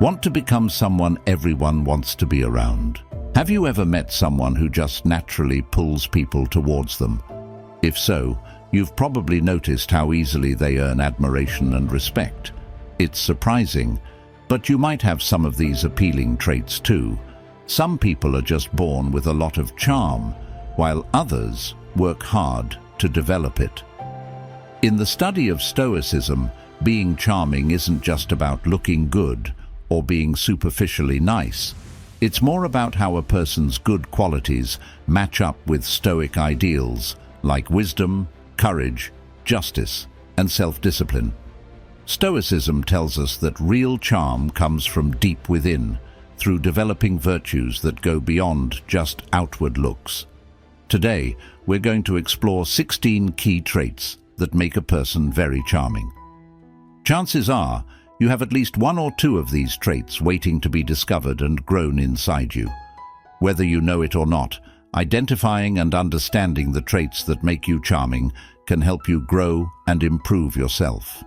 Want to become someone everyone wants to be around? Have you ever met someone who just naturally pulls people towards them? If so, you've probably noticed how easily they earn admiration and respect. It's surprising, but you might have some of these appealing traits too. Some people are just born with a lot of charm, while others work hard to develop it. In the study of Stoicism, being charming isn't just about looking good or being superficially nice. It's more about how a person's good qualities match up with Stoic ideals like wisdom, courage, justice, and self-discipline. Stoicism tells us that real charm comes from deep within, through developing virtues that go beyond just outward looks. Today, we're going to explore 16 key traits that make a person very charming. Chances are, you have at least one or two of these traits waiting to be discovered and grown inside you. Whether you know it or not, identifying and understanding the traits that make you charming can help you grow and improve yourself.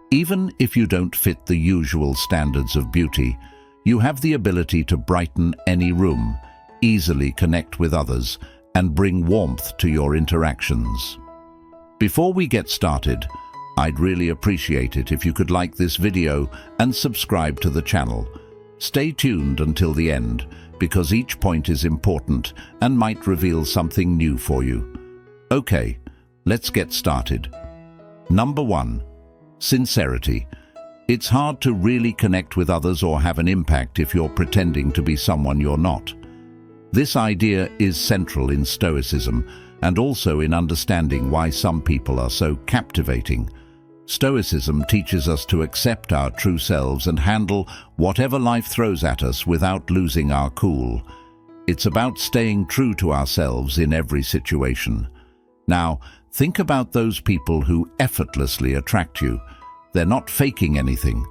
Even if you don't fit the usual standards of beauty, you have the ability to brighten any room, easily connect with others, and bring warmth to your interactions. Before we get started, I'd really appreciate it if you could like this video and subscribe to the channel. Stay tuned until the end, because each point is important and might reveal something new for you. Okay, let's get started. Number 1. Sincerity. It's hard to really connect with others or have an impact if you're pretending to be someone you're not. This idea is central in Stoicism and also in understanding why some people are so captivating. Stoicism teaches us to accept our true selves and handle whatever life throws at us without losing our cool. It's about staying true to ourselves in every situation. Now, think about those people who effortlessly attract you. They're not faking anything.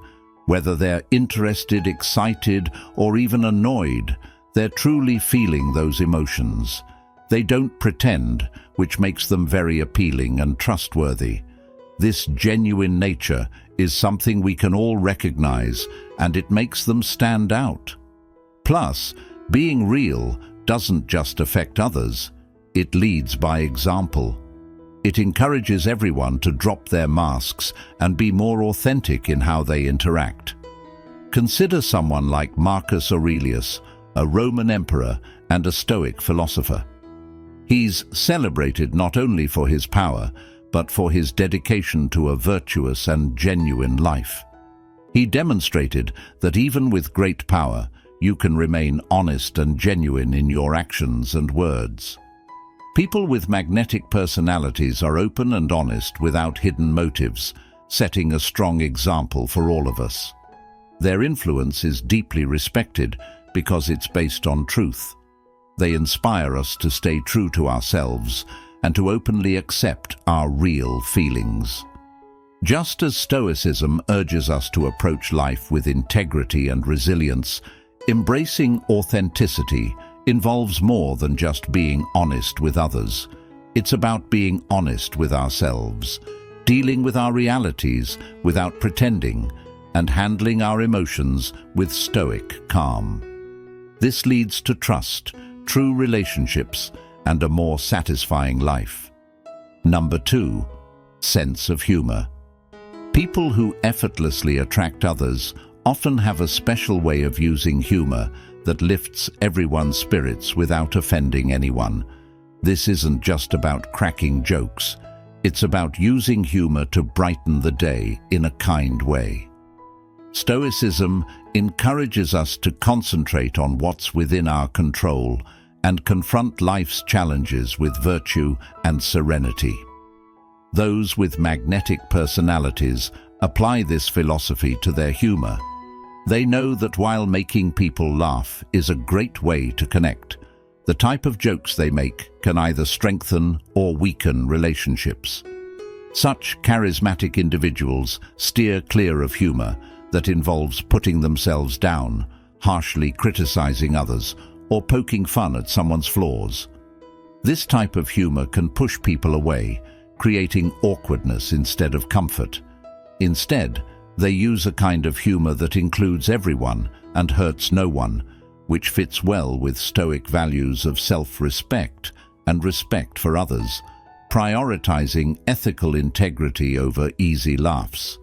Whether they're interested, excited, or even annoyed, they're truly feeling those emotions. They don't pretend, which makes them very appealing and trustworthy. This genuine nature is something we can all recognize, and it makes them stand out. Plus, being real doesn't just affect others, it leads by example. It encourages everyone to drop their masks and be more authentic in how they interact. Consider someone like Marcus Aurelius, a Roman emperor and a Stoic philosopher. He's celebrated not only for his power, but for his dedication to a virtuous and genuine life. He demonstrated that even with great power, you can remain honest and genuine in your actions and words. People with magnetic personalities are open and honest without hidden motives, setting a strong example for all of us. Their influence is deeply respected because it's based on truth. They inspire us to stay true to ourselves and to openly accept our real feelings. Just as Stoicism urges us to approach life with integrity and resilience, embracing authenticity involves more than just being honest with others. It's about being honest with ourselves, dealing with our realities without pretending, and handling our emotions with stoic calm. This leads to trust, true relationships, and a more satisfying life. Number 2. Sense of humor. People who effortlessly attract others often have a special way of using humor that lifts everyone's spirits without offending anyone. This isn't just about cracking jokes. It's about using humor to brighten the day in a kind way. Stoicism encourages us to concentrate on what's within our control and confront life's challenges with virtue and serenity. Those with magnetic personalities apply this philosophy to their humor. They know that while making people laugh is a great way to connect, the type of jokes they make can either strengthen or weaken relationships. Such charismatic individuals steer clear of humor that involves putting themselves down, harshly criticizing others, or poking fun at someone's flaws. This type of humor can push people away, creating awkwardness instead of comfort. Instead, They use a kind of humor that includes everyone and hurts no one, which fits well with Stoic values of self-respect and respect for others, prioritizing ethical integrity over easy laughs.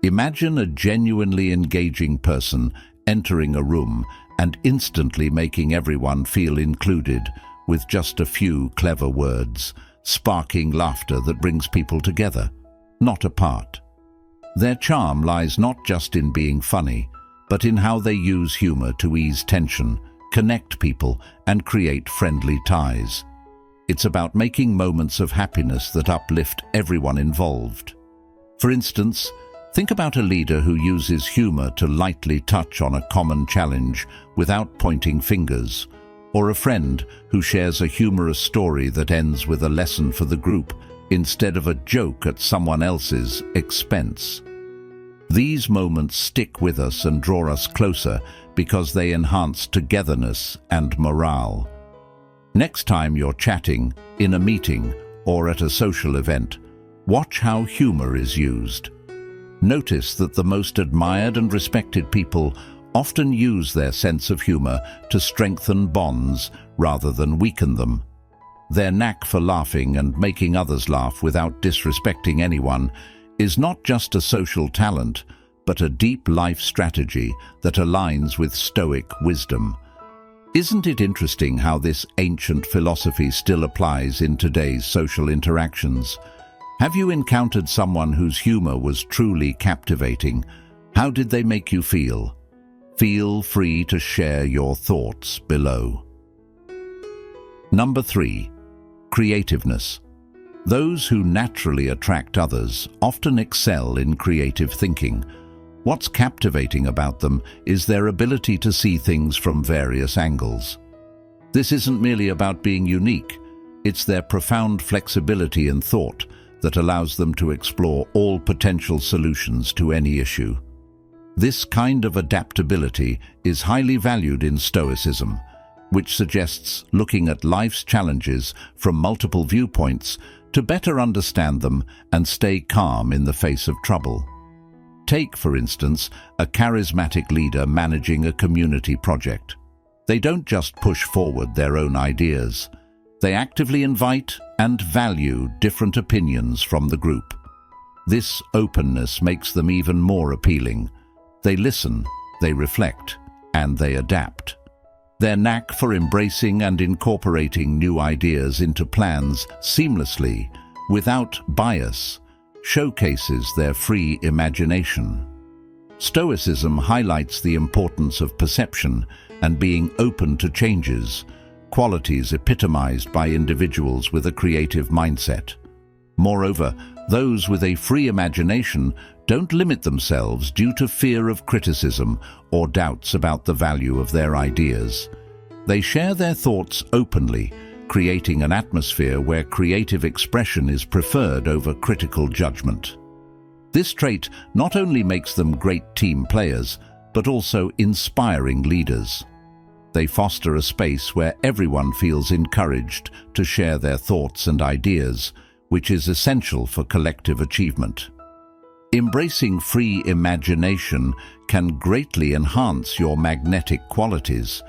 Imagine a genuinely engaging person entering a room and instantly making everyone feel included with just a few clever words, sparking laughter that brings people together, not apart. Their charm lies not just in being funny, but in how they use humor to ease tension, connect people, and create friendly ties. It's about making moments of happiness that uplift everyone involved. For instance, think about a leader who uses humor to lightly touch on a common challenge without pointing fingers, or a friend who shares a humorous story that ends with a lesson for the group instead of a joke at someone else's expense. These moments stick with us and draw us closer because they enhance togetherness and morale. Next time you're chatting, in a meeting, or at a social event, watch how humor is used. Notice that the most admired and respected people often use their sense of humor to strengthen bonds rather than weaken them. Their knack for laughing and making others laugh without disrespecting anyone is not just a social talent, but a deep life strategy that aligns with Stoic wisdom. Isn't it interesting how this ancient philosophy still applies in today's social interactions? Have you encountered someone whose humor was truly captivating? How did they make you feel? Feel free to share your thoughts below. Number 3. Creativeness. Those who naturally attract others often excel in creative thinking. What's captivating about them is their ability to see things from various angles. This isn't merely about being unique, it's their profound flexibility in thought that allows them to explore all potential solutions to any issue. This kind of adaptability is highly valued in Stoicism, which suggests looking at life's challenges from multiple viewpoints to better understand them and stay calm in the face of trouble. Take, for instance, a charismatic leader managing a community project. They don't just push forward their own ideas. They actively invite and value different opinions from the group. This openness makes them even more appealing. They listen, they reflect, and they adapt. Their knack for embracing and incorporating new ideas into plans seamlessly, without bias, showcases their free imagination. Stoicism highlights the importance of perception and being open to changes, qualities epitomized by individuals with a creative mindset. Moreover, those with a free imagination don't limit themselves due to fear of criticism or doubts about the value of their ideas. They share their thoughts openly, creating an atmosphere where creative expression is preferred over critical judgment. This trait not only makes them great team players, but also inspiring leaders. They foster a space where everyone feels encouraged to share their thoughts and ideas, which is essential for collective achievement. Embracing free imagination can greatly enhance your magnetic qualities.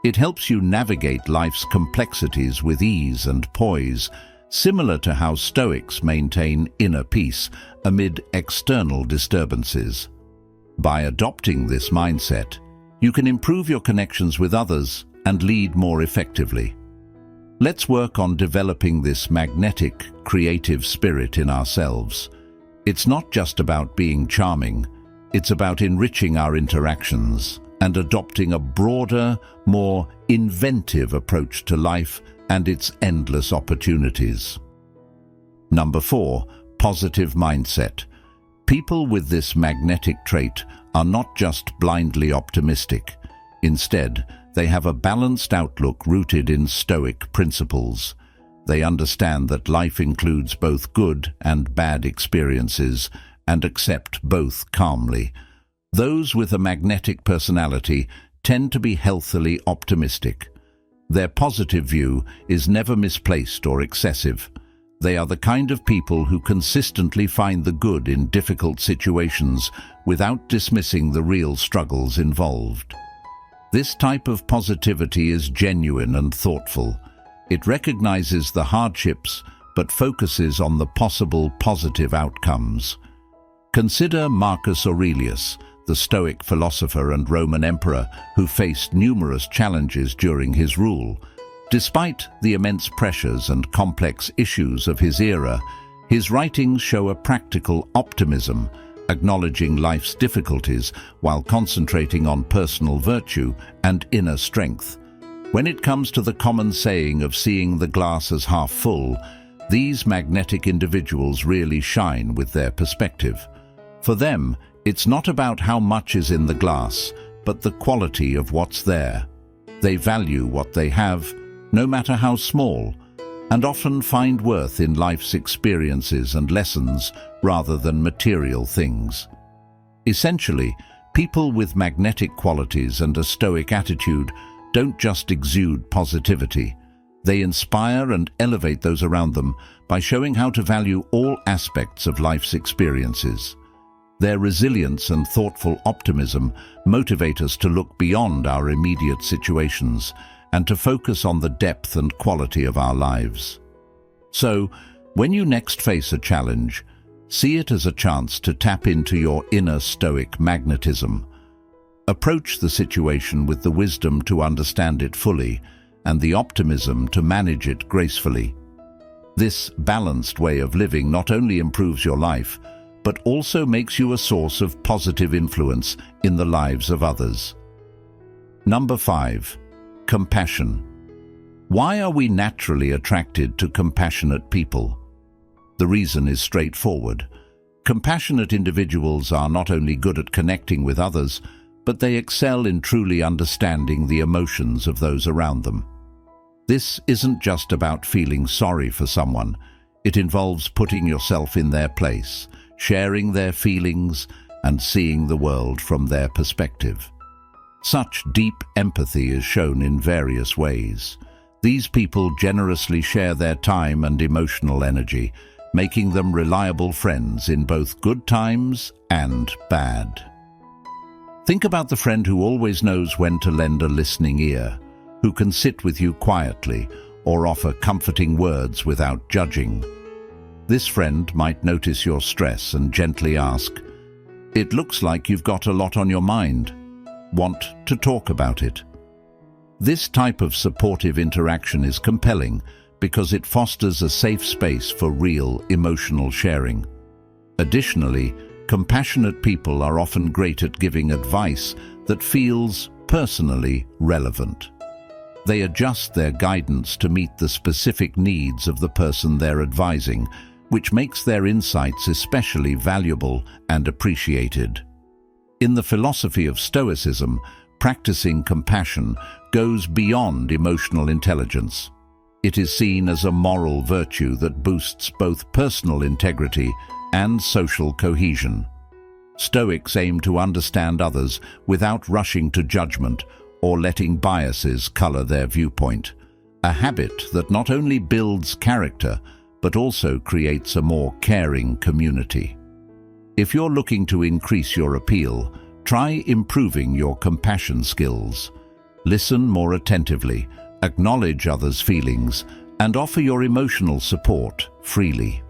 It helps you navigate life's complexities with ease and poise, similar to how Stoics maintain inner peace amid external disturbances. By adopting this mindset, you can improve your connections with others and lead more effectively. Let's work on developing this magnetic, creative spirit in ourselves. It's not just about being charming, it's about enriching our interactions and adopting a broader, more inventive approach to life and its endless opportunities. Number 4, positive mindset. People with this magnetic trait are not just blindly optimistic. Instead, they have a balanced outlook rooted in Stoic principles. They understand that life includes both good and bad experiences and accept both calmly. Those with a magnetic personality tend to be healthily optimistic. Their positive view is never misplaced or excessive. They are the kind of people who consistently find the good in difficult situations without dismissing the real struggles involved. This type of positivity is genuine and thoughtful. It recognizes the hardships but focuses on the possible positive outcomes. Consider Marcus Aurelius, the Stoic philosopher and Roman emperor who faced numerous challenges during his rule. Despite the immense pressures and complex issues of his era, his writings show a practical optimism, acknowledging life's difficulties while concentrating on personal virtue and inner strength. When it comes to the common saying of seeing the glass as half full, these magnetic individuals really shine with their perspective. For them, it's not about how much is in the glass, but the quality of what's there. They value what they have, no matter how small, and often find worth in life's experiences and lessons rather than material things. Essentially, people with magnetic qualities and a stoic attitude don't just exude positivity. They inspire and elevate those around them by showing how to value all aspects of life's experiences. Their resilience and thoughtful optimism motivate us to look beyond our immediate situations and to focus on the depth and quality of our lives. So, when you next face a challenge, see it as a chance to tap into your inner stoic magnetism. Approach the situation with the wisdom to understand it fully and the optimism to manage it gracefully. This balanced way of living not only improves your life, but also makes you a source of positive influence in the lives of others. Number 5. Compassion. Why are we naturally attracted to compassionate people? The reason is straightforward. Compassionate individuals are not only good at connecting with others, but they excel in truly understanding the emotions of those around them. This isn't just about feeling sorry for someone. It involves putting yourself in their place, sharing their feelings, and seeing the world from their perspective. Such deep empathy is shown in various ways. These people generously share their time and emotional energy, making them reliable friends in both good times and bad. Think about the friend who always knows when to lend a listening ear, who can sit with you quietly or offer comforting words without judging. This friend might notice your stress and gently ask, "It looks like you've got a lot on your mind. Want to talk about it?" This type of supportive interaction is compelling because it fosters a safe space for real emotional sharing. Additionally, compassionate people are often great at giving advice that feels personally relevant. They adjust their guidance to meet the specific needs of the person they're advising, which makes their insights especially valuable and appreciated. In the philosophy of Stoicism, practicing compassion goes beyond emotional intelligence. It is seen as a moral virtue that boosts both personal integrity and social cohesion. Stoics aim to understand others without rushing to judgment or letting biases color their viewpoint, a habit that not only builds character but also creates a more caring community. If you're looking to increase your appeal, try improving your compassion skills. Listen more attentively, acknowledge others' feelings, and offer your emotional support freely.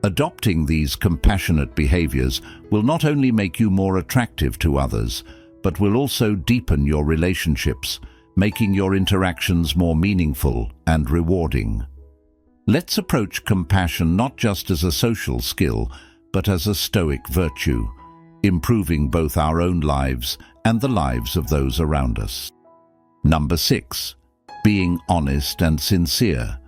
Adopting these compassionate behaviors will not only make you more attractive to others, but will also deepen your relationships, making your interactions more meaningful and rewarding. Let's approach compassion not just as a social skill, but as a stoic virtue, improving both our own lives and the lives of those around us. Number 6. Being honest and sincere.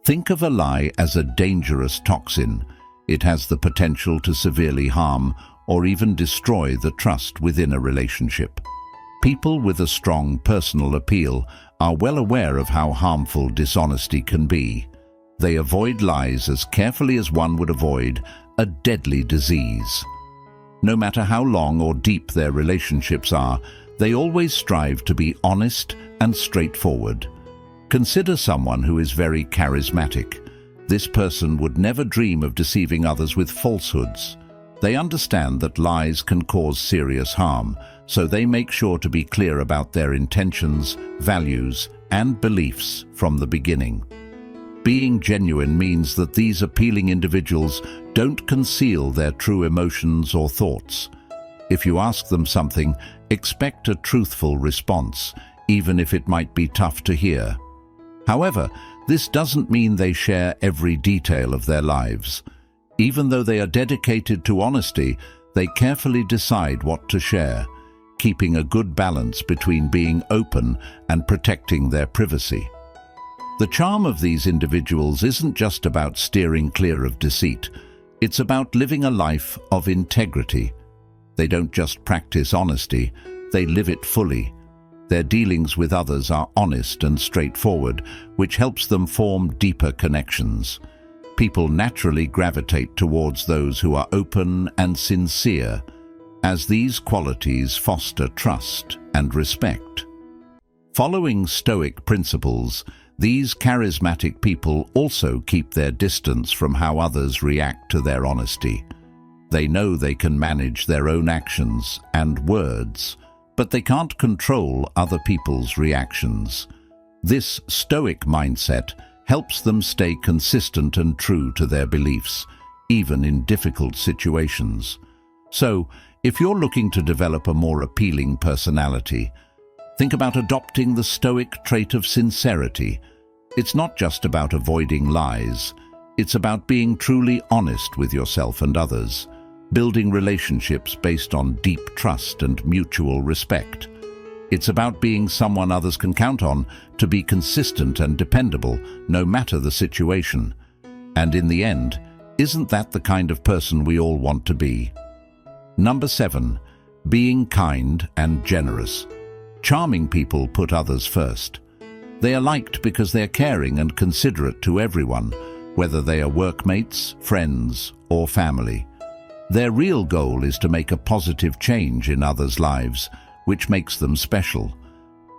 Think of a lie as a dangerous toxin. It has the potential to severely harm or even destroy the trust within a relationship. People with a strong personal appeal are well aware of how harmful dishonesty can be. They avoid lies as carefully as one would avoid a deadly disease. No matter how long or deep their relationships are, they always strive to be honest and straightforward. Consider someone who is very charismatic. This person would never dream of deceiving others with falsehoods. They understand that lies can cause serious harm, so they make sure to be clear about their intentions, values, and beliefs from the beginning. Being genuine means that these appealing individuals don't conceal their true emotions or thoughts. If you ask them something, expect a truthful response, even if it might be tough to hear. However, this doesn't mean they share every detail of their lives. Even though they are dedicated to honesty, they carefully decide what to share, keeping a good balance between being open and protecting their privacy. The charm of these individuals isn't just about steering clear of deceit. It's about living a life of integrity. They don't just practice honesty, they live it fully. Their dealings with others are honest and straightforward, which helps them form deeper connections. People naturally gravitate towards those who are open and sincere, as these qualities foster trust and respect. Following Stoic principles, these charismatic people also keep their distance from how others react to their honesty. They know they can manage their own actions and words, but they can't control other people's reactions. This Stoic mindset helps them stay consistent and true to their beliefs, even in difficult situations. So, if you're looking to develop a more appealing personality, think about adopting the Stoic trait of sincerity. It's not just about avoiding lies. It's about being truly honest with yourself and others, building relationships based on deep trust and mutual respect. It's about being someone others can count on, to be consistent and dependable, no matter the situation. And in the end, isn't that the kind of person we all want to be? Number 7, being kind and generous. Charming people put others first. They are liked because they are caring and considerate to everyone, whether they are workmates, friends, or family. Their real goal is to make a positive change in others' lives, which makes them special.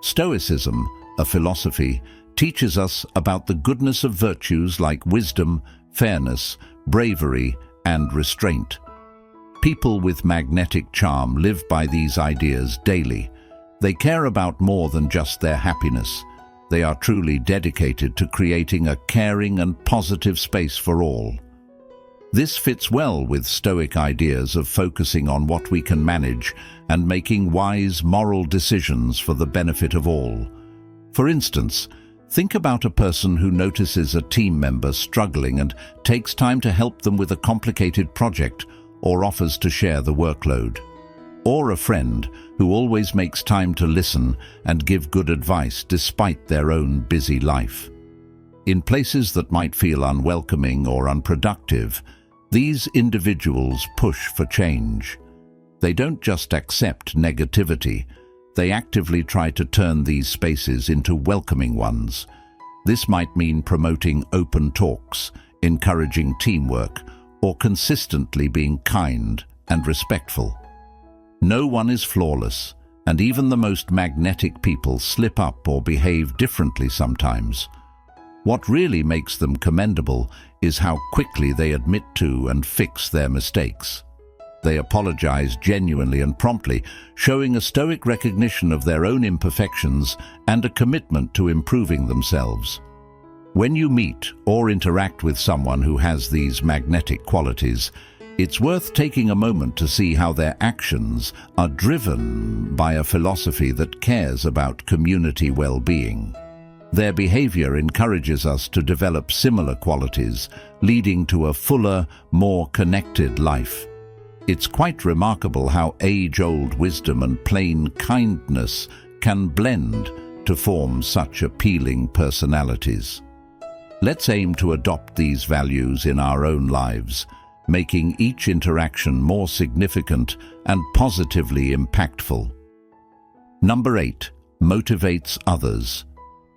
Stoicism, a philosophy, teaches us about the goodness of virtues like wisdom, fairness, bravery, and restraint. People with magnetic charm live by these ideas daily. They care about more than just their happiness. They are truly dedicated to creating a caring and positive space for all. This fits well with Stoic ideas of focusing on what we can manage and making wise moral decisions for the benefit of all. For instance, think about a person who notices a team member struggling and takes time to help them with a complicated project or offers to share the workload. Or a friend who always makes time to listen and give good advice despite their own busy life. In places that might feel unwelcoming or unproductive, these individuals push for change. They don't just accept negativity, they actively try to turn these spaces into welcoming ones. This might mean promoting open talks, encouraging teamwork, or consistently being kind and respectful. No one is flawless, and even the most magnetic people slip up or behave differently sometimes. What really makes them commendable is how quickly they admit to and fix their mistakes. They apologize genuinely and promptly, showing a Stoic recognition of their own imperfections and a commitment to improving themselves. When you meet or interact with someone who has these magnetic qualities, it's worth taking a moment to see how their actions are driven by a philosophy that cares about community well-being. Their behavior encourages us to develop similar qualities, leading to a fuller, more connected life. It's quite remarkable how age-old wisdom and plain kindness can blend to form such appealing personalities. Let's aim to adopt these values in our own lives, making each interaction more significant and positively impactful. Number 8, motivates others.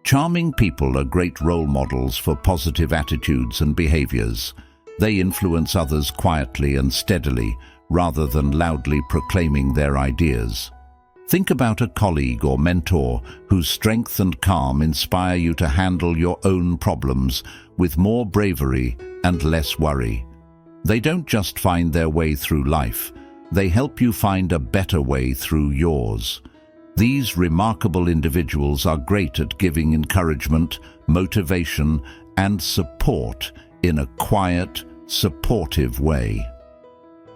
Charming people are great role models for positive attitudes and behaviors. They influence others quietly and steadily, rather than loudly proclaiming their ideas. Think about a colleague or mentor whose strength and calm inspire you to handle your own problems with more bravery and less worry. They don't just find their way through life, they help you find a better way through yours. These remarkable individuals are great at giving encouragement, motivation, and support in a quiet, supportive way.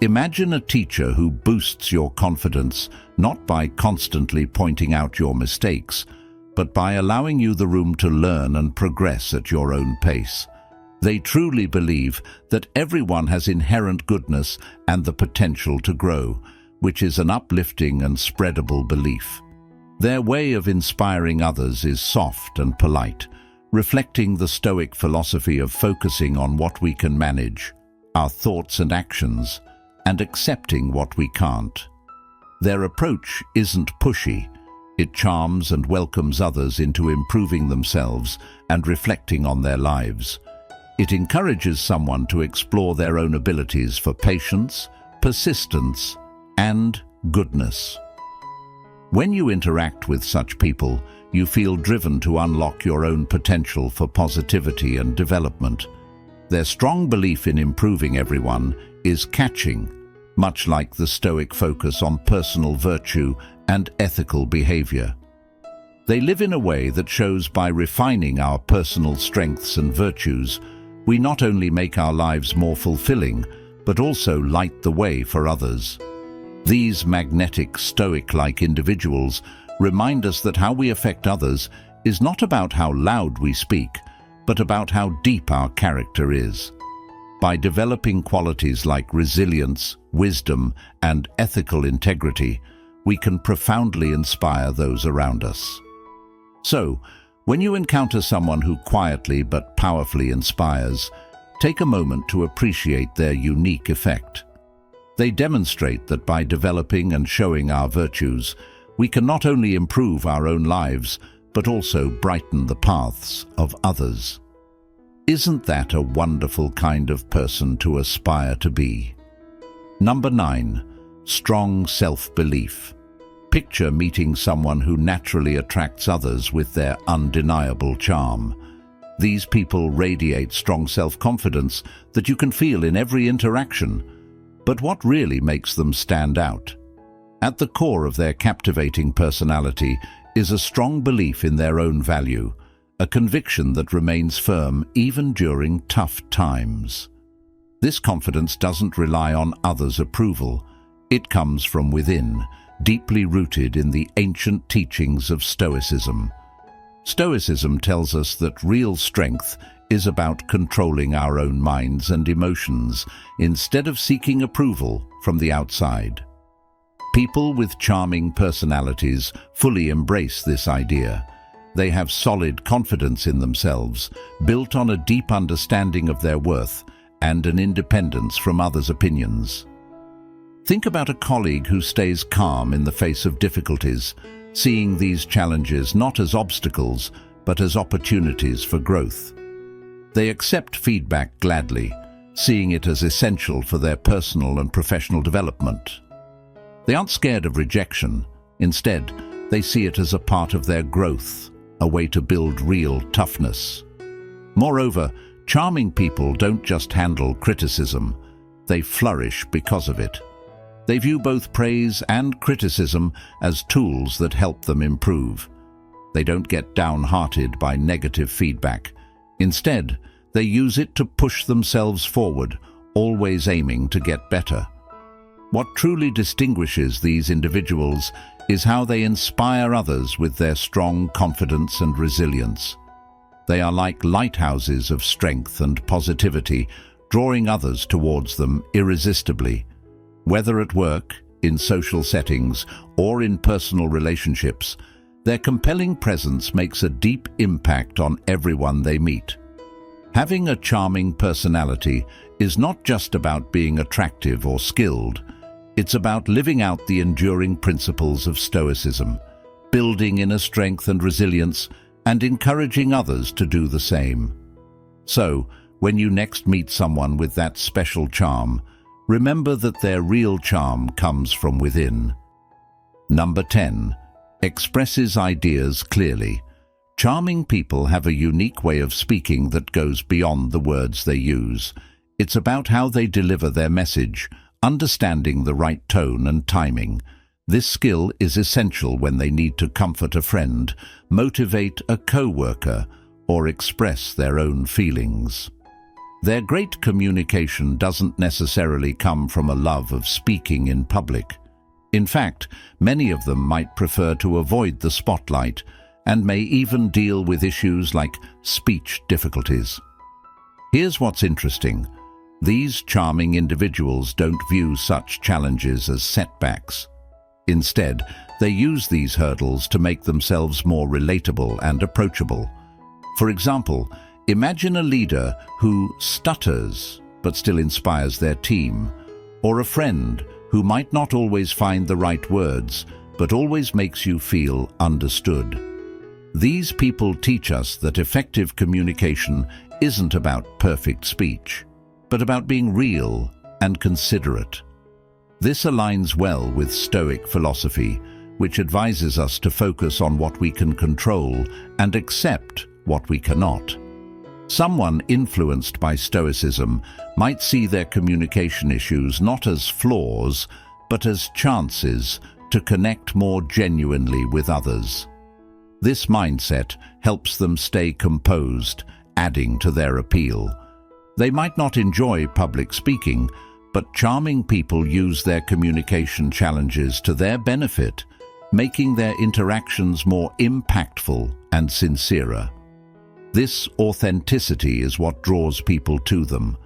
Imagine a teacher who boosts your confidence not by constantly pointing out your mistakes, but by allowing you the room to learn and progress at your own pace. They truly believe that everyone has inherent goodness and the potential to grow, which is an uplifting and spreadable belief. Their way of inspiring others is soft and polite, reflecting the Stoic philosophy of focusing on what we can manage, our thoughts and actions, and accepting what we can't. Their approach isn't pushy. It charms and welcomes others into improving themselves and reflecting on their lives. It encourages someone to explore their own abilities for patience, persistence, and goodness. When you interact with such people, you feel driven to unlock your own potential for positivity and development. Their strong belief in improving everyone is catching, much like the Stoic focus on personal virtue and ethical behavior. They live in a way that shows by refining our personal strengths and virtues, we not only make our lives more fulfilling, but also light the way for others. These magnetic, Stoic-like individuals remind us that how we affect others is not about how loud we speak, but about how deep our character is. By developing qualities like resilience, wisdom, and ethical integrity, we can profoundly inspire those around us. So, when you encounter someone who quietly but powerfully inspires, take a moment to appreciate their unique effect. They demonstrate that by developing and showing our virtues, we can not only improve our own lives, but also brighten the paths of others. Isn't that a wonderful kind of person to aspire to be? Number 9. Strong self-belief. Picture meeting someone who naturally attracts others with their undeniable charm. These people radiate strong self-confidence that you can feel in every interaction. But what really makes them stand out? At the core of their captivating personality is a strong belief in their own value, a conviction that remains firm even during tough times. This confidence doesn't rely on others' approval. It comes from within, deeply rooted in the ancient teachings of Stoicism. Stoicism tells us that real strength is about controlling our own minds and emotions instead of seeking approval from the outside. People with charming personalities fully embrace this idea. They have solid confidence in themselves, built on a deep understanding of their worth and an independence from others' opinions. Think about a colleague who stays calm in the face of difficulties, seeing these challenges not as obstacles, but as opportunities for growth. They accept feedback gladly, seeing it as essential for their personal and professional development. They aren't scared of rejection. Instead, they see it as a part of their growth, a way to build real toughness. Moreover, charming people don't just handle criticism, they flourish because of it. They view both praise and criticism as tools that help them improve. They don't get downhearted by negative feedback. Instead, they use it to push themselves forward, always aiming to get better. What truly distinguishes these individuals is how they inspire others with their strong confidence and resilience. They are like lighthouses of strength and positivity, drawing others towards them irresistibly. Whether at work, in social settings, or in personal relationships, their compelling presence makes a deep impact on everyone they meet. Having a charming personality is not just about being attractive or skilled. It's about living out the enduring principles of Stoicism, building inner strength and resilience, and encouraging others to do the same. So, when you next meet someone with that special charm, remember that their real charm comes from within. Number 10. Expresses ideas clearly. Charming people have a unique way of speaking that goes beyond the words they use. It's about how they deliver their message, understanding the right tone and timing. This skill is essential when they need to comfort a friend, motivate a co-worker, or express their own feelings. Their great communication doesn't necessarily come from a love of speaking in public. In fact, many of them might prefer to avoid the spotlight and may even deal with issues like speech difficulties. Here's what's interesting. These charming individuals don't view such challenges as setbacks. Instead, they use these hurdles to make themselves more relatable and approachable. For example, imagine a leader who stutters but still inspires their team, or a friend who might not always find the right words but always makes you feel understood. These people teach us that effective communication isn't about perfect speech, but about being real and considerate. This aligns well with Stoic philosophy, which advises us to focus on what we can control and accept what we cannot. Someone influenced by Stoicism might see their communication issues not as flaws, but as chances to connect more genuinely with others. This mindset helps them stay composed, adding to their appeal. They might not enjoy public speaking, but charming people use their communication challenges to their benefit, making their interactions more impactful and sincerer. This authenticity is what draws people to them.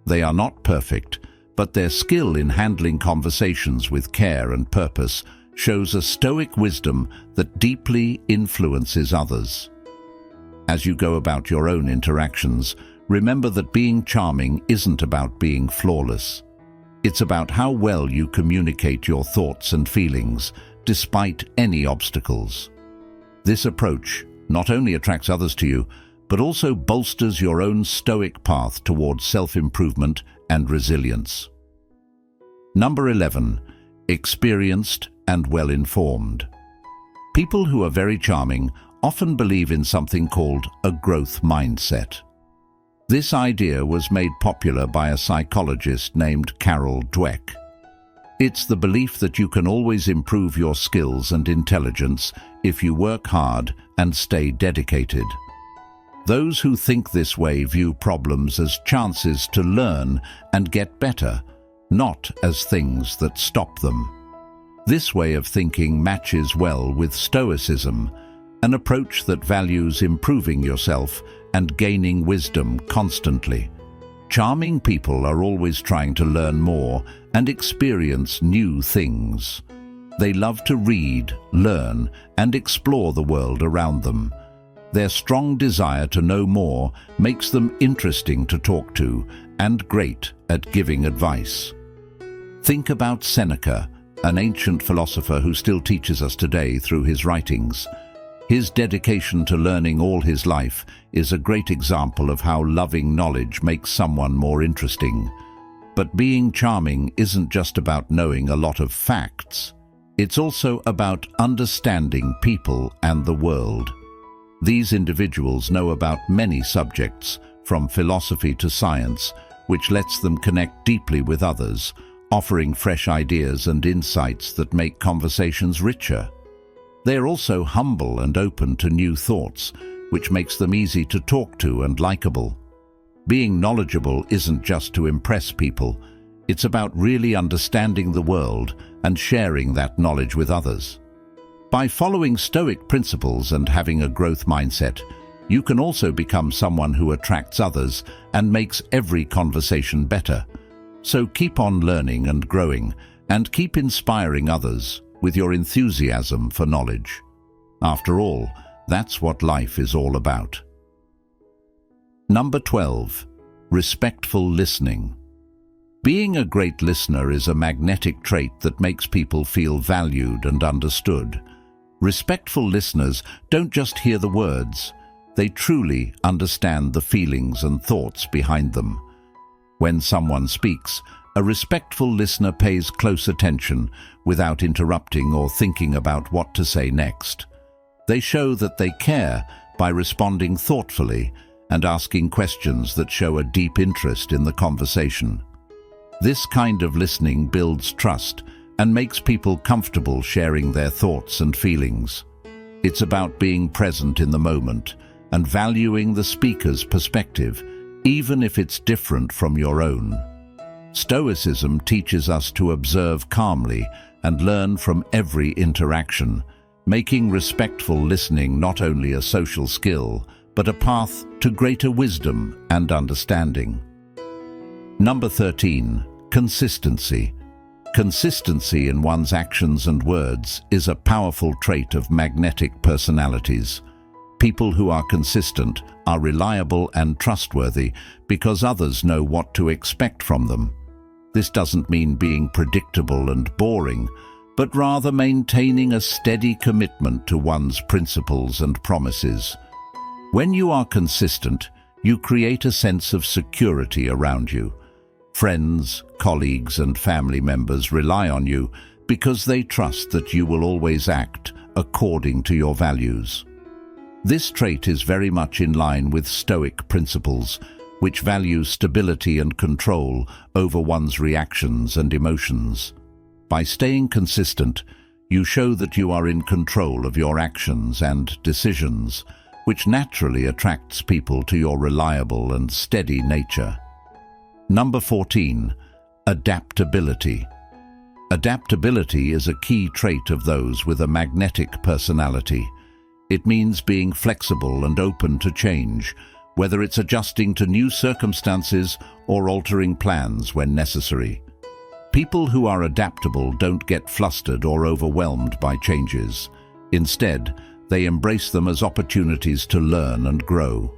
They are not perfect, but their skill in handling conversations with care and purpose shows a Stoic wisdom that deeply influences others. As you go about your own interactions, remember that being charming isn't about being flawless. It's about how well you communicate your thoughts and feelings, despite any obstacles. This approach not only attracts others to you, but also bolsters your own Stoic path towards self-improvement and resilience. Number 11. Experienced and well-informed. People who are very charming often believe in something called a growth mindset. This idea was made popular by a psychologist named Carol Dweck. It's the belief that you can always improve your skills and intelligence if you work hard and stay dedicated. Those who think this way view problems as chances to learn and get better, not as things that stop them. This way of thinking matches well with Stoicism, an approach that values improving yourself and gaining wisdom constantly. Charming people are always trying to learn more and experience new things. They love to read, learn, and explore the world around them. Their strong desire to know more makes them interesting to talk to and great at giving advice. Think about Seneca, an ancient philosopher who still teaches us today through his writings. His dedication to learning all his life is a great example of how loving knowledge makes someone more interesting. But being charming isn't just about knowing a lot of facts. It's also about understanding people and the world. These individuals know about many subjects, from philosophy to science, which lets them connect deeply with others, offering fresh ideas and insights that make conversations richer. They are also humble and open to new thoughts, which makes them easy to talk to and likable. Being knowledgeable isn't just to impress people, it's about really understanding the world and sharing that knowledge with others. By following Stoic principles and having a growth mindset, you can also become someone who attracts others and makes every conversation better. So keep on learning and growing, and keep inspiring others with your enthusiasm for knowledge. After all, that's what life is all about. Number 12. Respectful listening. Being a great listener is a magnetic trait that makes people feel valued and understood. Respectful listeners don't just hear the words, they truly understand the feelings and thoughts behind them. When someone speaks, A respectful listener pays close attention without interrupting or thinking about what to say next. They show that they care by responding thoughtfully and asking questions that show a deep interest in the conversation. This kind of listening builds trust and makes people comfortable sharing their thoughts and feelings. It's about being present in the moment and valuing the speaker's perspective, even if it's different from your own. Stoicism teaches us to observe calmly and learn from every interaction, making respectful listening not only a social skill, but a path to greater wisdom and understanding. Number 13. Consistency. Consistency in one's actions and words is a powerful trait of magnetic personalities. People who are consistent are reliable and trustworthy because others know what to expect from them. This doesn't mean being predictable and boring, but rather maintaining a steady commitment to one's principles and promises. When you are consistent, you create a sense of security around you. Friends, colleagues, and family members rely on you because they trust that you will always act according to your values. This trait is very much in line with Stoic principles, which value stability and control over one's reactions and emotions. By staying consistent, you show that you are in control of your actions and decisions, which naturally attracts people to your reliable and steady nature. Number 14. Adaptability. Adaptability is a key trait of those with a magnetic personality. It means being flexible and open to change, whether it's adjusting to new circumstances or altering plans when necessary. People who are adaptable don't get flustered or overwhelmed by changes. Instead, they embrace them as opportunities to learn and grow.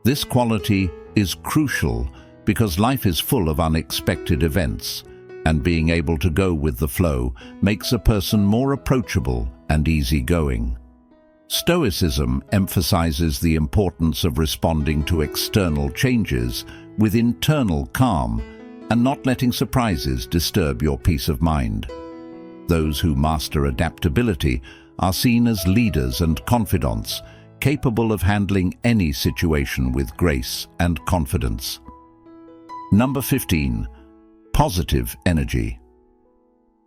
This quality is crucial because life is full of unexpected events, and being able to go with the flow makes a person more approachable and easygoing. Stoicism emphasizes the importance of responding to external changes with internal calm and not letting surprises disturb your peace of mind. Those who master adaptability are seen as leaders and confidants, capable of handling any situation with grace and confidence. Number 15. Positive energy.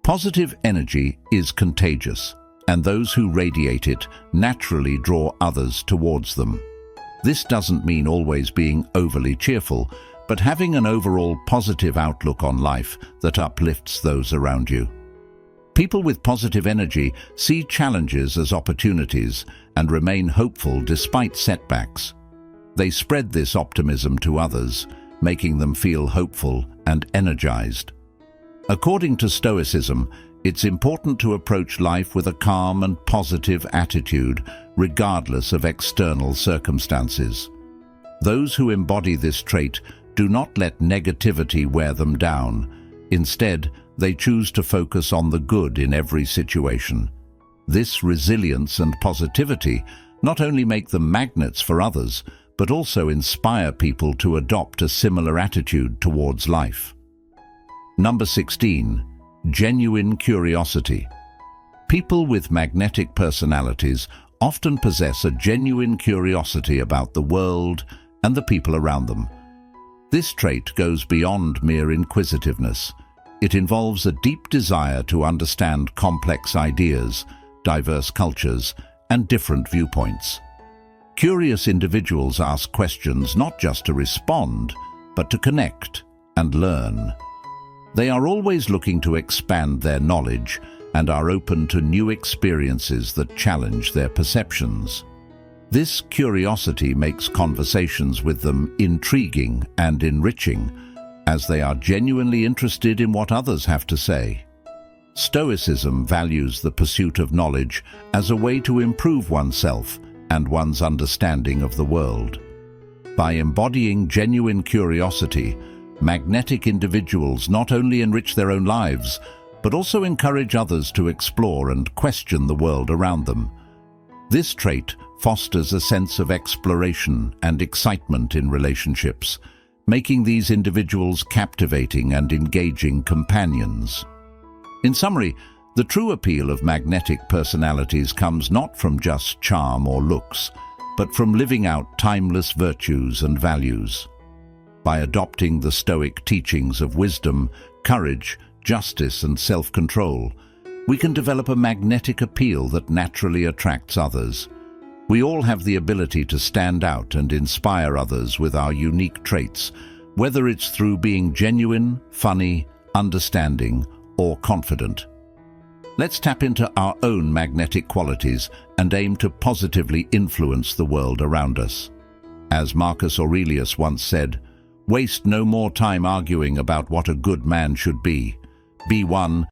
Positive energy is contagious, and those who radiate it naturally draw others towards them. This doesn't mean always being overly cheerful, but having an overall positive outlook on life that uplifts those around you. People with positive energy see challenges as opportunities and remain hopeful despite setbacks. They spread this optimism to others, making them feel hopeful and energized. According to Stoicism, it's important to approach life with a calm and positive attitude, regardless of external circumstances. Those who embody this trait do not let negativity wear them down. Instead, they choose to focus on the good in every situation. This resilience and positivity not only make them magnets for others, but also inspire people to adopt a similar attitude towards life. Number 16. Genuine curiosity. People with magnetic personalities often possess a genuine curiosity about the world and the people around them. This trait goes beyond mere inquisitiveness. It involves a deep desire to understand complex ideas, diverse cultures, and different viewpoints. Curious individuals ask questions not just to respond, but to connect and learn. They are always looking to expand their knowledge and are open to new experiences that challenge their perceptions. This curiosity makes conversations with them intriguing and enriching, as they are genuinely interested in what others have to say. Stoicism values the pursuit of knowledge as a way to improve oneself and one's understanding of the world. By embodying genuine curiosity, magnetic individuals not only enrich their own lives, but also encourage others to explore and question the world around them. This trait fosters a sense of exploration and excitement in relationships, making these individuals captivating and engaging companions. In summary, the true appeal of magnetic personalities comes not from just charm or looks, but from living out timeless virtues and values. By adopting the Stoic teachings of wisdom, courage, justice, and self-control, we can develop a magnetic appeal that naturally attracts others. We all have the ability to stand out and inspire others with our unique traits, whether it's through being genuine, funny, understanding, or confident. Let's tap into our own magnetic qualities and aim to positively influence the world around us. As Marcus Aurelius once said, "Waste no more time arguing about what a good man should be. Be one